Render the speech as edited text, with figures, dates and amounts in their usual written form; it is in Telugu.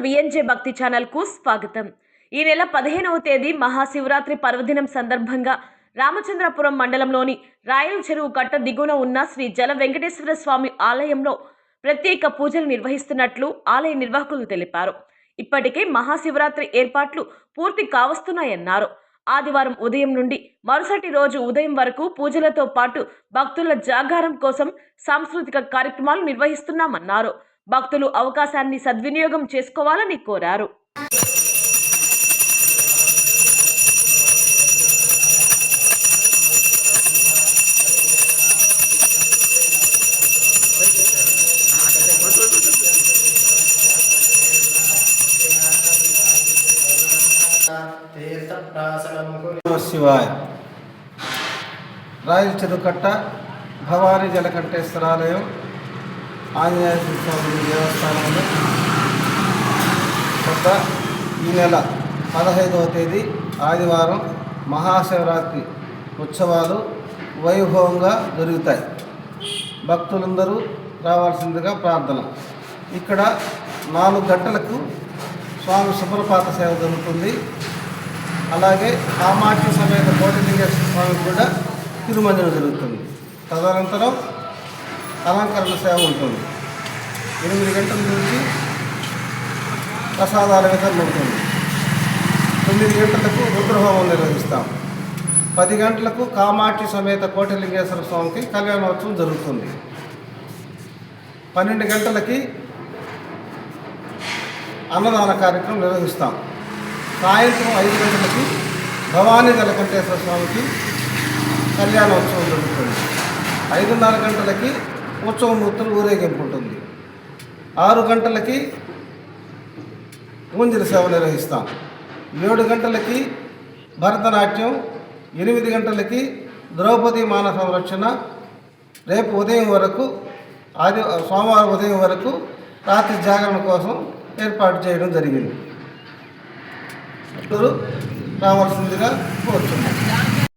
విఎన్జే భక్తి ఛానల్ కు స్వాగతం। ఈ నెల 15వ తేదీ మహాశివరాత్రి పర్వదినం సందర్భంగా రామచంద్రపురం మండలంలోని రాయల చెరువు కట్ట దిగువన ఉన్న శ్రీ జల వెంకటేశ్వర స్వామి ఆలయంలో ప్రత్యేక పూజలు నిర్వహిస్తున్నట్లు ఆలయ నిర్వాహకులు తెలిపారు। ఇప్పటికే మహాశివరాత్రి ఏర్పాట్లు పూర్తి కావస్తున్నాయన్నారు। ఆదివారం ఉదయం నుండి మరుసటి రోజు ఉదయం వరకు పూజలతో పాటు భక్తుల జాగారం కోసం సాంస్కృతిక కార్యక్రమాలు నిర్వహిస్తున్నామన్నారు। భక్తులు అవకాశాన్ని సద్వినియోగం చేసుకోవాలని కోరారు। శివాయ రాయల చెరువు కట్ట భవానీ జలకంఠేశ్వరాలయం ఆంజనేయ స్వామి దేవస్థానంలో కొత్త ఈ నెల 15వ తేదీ ఆదివారం మహాశివరాత్రి ఉత్సవాలు వైభవంగా జరుగుతాయి। భక్తులందరూ రావాల్సిందిగా ప్రార్థన। ఇక్కడ 4 గంటలకు స్వామి సుప్రభాత సేవ జరుగుతుంది। అలాగే కామాక్షి సమేత కోటిలింగేశ్వర స్వామికి కూడా తిరుమంజనం జరుగుతుంది। తదనంతరం అలంకరణ సేవ ఉంటుంది। 8 గంటల నుంచి ప్రసాదాల వితరణ ఉంటుంది। 9 గంటలకు రుద్రహోమం నిర్వహిస్తాం। 10 గంటలకు కామాక్షి సమేత కోటిలింగేశ్వర స్వామికి కళ్యాణోత్సవం జరుగుతుంది। 12 గంటలకి అన్నదాన కార్యక్రమం నిర్వహిస్తాం। సాయంత్రం 5 గంటలకి భవానీ జలకంఠేశ్వర స్వామికి కళ్యాణోత్సవం జరుగుతుంది। 5:30 గంటలకి ఉత్సవమూర్తులు ఊరేగింపు ఉంటుంది। 6 గంటలకి ఊంజల సేవ నిర్వహిస్తాం। 7 గంటలకి భరతనాట్యం, 8 గంటలకి ద్రౌపది మాన సంరక్షణ, రేపు ఉదయం వరకు సోమవారం ఉదయం వరకు రాత్రి జాగరణ కోసం ఏర్పాటు చేయడం జరిగింది। రావాల్సిందిగా కోరుతున్నాను।